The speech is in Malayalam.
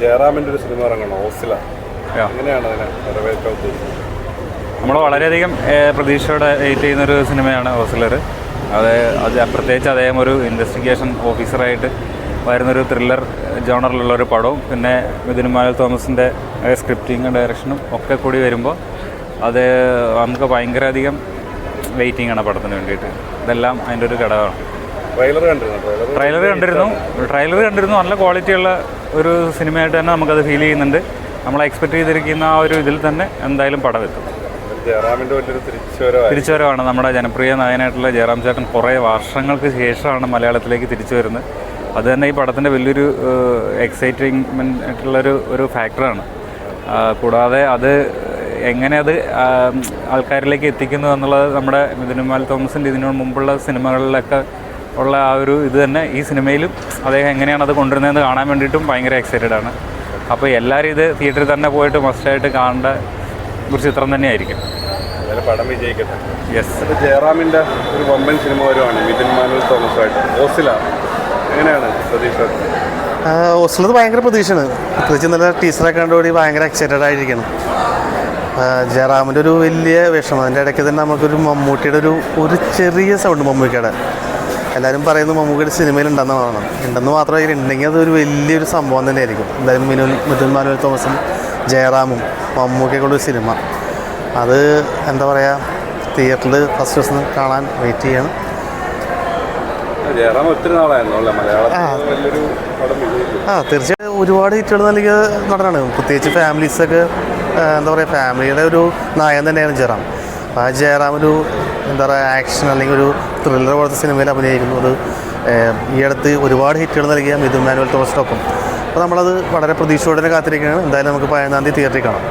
ജയറാമിൻ്റെ ഒരു സിനിമ ഇറങ്ങണം ഓസില, എങ്ങനെയാണ് അതിനെ നിറവേറ്റാൻ ഉദ്ദേശിക്കുന്നത്? നമ്മൾ വളരെയധികം പ്രതീക്ഷയോടെ വെയിറ്റ് ചെയ്യുന്നൊരു സിനിമയാണ് ഓസ്ലർ. അത് പ്രത്യേകിച്ച് അദ്ദേഹം ഒരു ഇൻവെസ്റ്റിഗേഷൻ ഓഫീസറായിട്ട് വരുന്നൊരു ത്രില്ലർ ജോണറിലുള്ളൊരു പടവും പിന്നെ മിഥുൻ എമ്മാനുവൽ തോമസിൻ്റെ സ്ക്രിപ്റ്റിങ്ങും ഡയറക്ഷനും ഒക്കെ കൂടി വരുമ്പോൾ അത് നമുക്ക് ഭയങ്കരധികം വെയിറ്റിംഗ് ആണ് പടത്തിന് വേണ്ടിയിട്ട്. ഇതെല്ലാം അതിൻ്റെ ഒരു ഘടകമാണ്. ട്രെയിലർ കണ്ടിരുന്നു. നല്ല ക്വാളിറ്റിയുള്ള ഒരു സിനിമയായിട്ട് തന്നെ നമുക്കത് ഫീൽ ചെയ്യുന്നുണ്ട്. നമ്മൾ എക്സ്പെക്ട് ചെയ്തിരിക്കുന്ന ആ ഒരു ഇതിൽ തന്നെ എന്തായാലും പടം എത്തും. തിരിച്ചുവരവാണ്. നമ്മുടെ ജനപ്രിയ നായകനായിട്ടുള്ള ജയറാം ചേട്ടൻ കുറേ വർഷങ്ങൾക്ക് ശേഷമാണ് മലയാളത്തിലേക്ക് തിരിച്ചു വരുന്നത്. അത് തന്നെ ഈ പടത്തിൻ്റെ വലിയൊരു എക്സൈറ്റിംഗ്മെൻ്റ് ആയിട്ടുള്ളൊരു ഫാക്ടറാണ്. കൂടാതെ അത് എങ്ങനെ അത് ആൾക്കാരിലേക്ക് എത്തിക്കുന്നു എന്നുള്ളത് നമ്മുടെ മിഥുൻ എമ്മാനുവൽ തോമസിൻ്റെ ഇതിനു മുമ്പുള്ള സിനിമകളിലൊക്കെ ഉള്ള ആ ഒരു ഇത് തന്നെ ഈ സിനിമയിലും അദ്ദേഹം എങ്ങനെയാണ് അത് കൊണ്ടുവരുന്നതെന്ന് കാണാൻ വേണ്ടിയിട്ടും ഭയങ്കര എക്സൈറ്റഡ് ആണ്. അപ്പോൾ എല്ലാവരും ഇത് തിയേറ്ററിൽ തന്നെ പോയിട്ട് മസ്റ്റായിട്ട് കാണേണ്ട ഒരു ചിത്രം തന്നെയായിരിക്കും. പടം വിജയിക്കട്ടെ. യെസ്. ജയറാമിൻ്റെ ഒരു വമ്പൻ സിനിമ വരുവാണ് മിഥുൻ എമ്മാനുവൽ തോമസുമായിട്ട്. ഓസില എങ്ങനെയാണ് പ്രതീക്ഷ? ഓസിലത് ഭയങ്കര പ്രതീക്ഷയാണ്. പ്രത്യേകിച്ച് നല്ല ടീച്ചറൊക്കെ കണ്ടുകൂടി ഭയങ്കര എക്സൈറ്റഡ് ആയിരിക്കണം. ജയറാമിൻ്റെ ഒരു വലിയ വിഷമം. അതിൻ്റെ ഇടയ്ക്ക് തന്നെ നമുക്കൊരു മമ്മൂട്ടിയുടെ ഒരു ചെറിയ സൗണ്ട് മമ്മൂക്കയുടെ എല്ലാവരും പറയുന്നത് മമ്മൂക്കയുടെ സിനിമയിൽ ഉണ്ടെന്ന് മാത്രമേ ഉണ്ടെങ്കിൽ അതൊരു വലിയൊരു സംഭവം തന്നെയായിരിക്കും. എന്തായാലും മിഥുൻ എമ്മാനുവൽ തോമസും ജയറാമും മമ്മൂക്കയുടെ സിനിമ അത് എന്താ പറയുക, തിയേറ്ററിൽ ഫസ്റ്റ് ദിവസം കാണാൻ വെയിറ്റ് ചെയ്യണം. തീർച്ചയായും ഒരുപാട് ഹിറ്റുകൾ നൽകിയ നടനാണ്. പ്രത്യേകിച്ച് ഫാമിലീസൊക്കെ എന്താ പറയുക, ഫാമിലിയുടെ ഒരു നായകൻ തന്നെയാണ് ജയറാം. അപ്പോൾ ആ ജയറാം ഒരു എന്താ പറയുക ആക്ഷൻ അല്ലെങ്കിൽ ഒരു ത്രില്ലർ പോലത്തെ സിനിമയിൽ അഭിനയിക്കുന്നു. അത് ഈ അടുത്ത് ഒരുപാട് ഹിറ്റുകൾ നൽകിയ മിഥുൻ എമ്മാനുവൽ തോമസിനൊപ്പം. അപ്പോൾ നമ്മളത് വളരെ പ്രതീക്ഷയോടെ കാത്തിരിക്കുകയാണ്. എന്തായാലും നമുക്ക് 15-ാം തീയതി തിയേറ്ററിൽ കാണാം.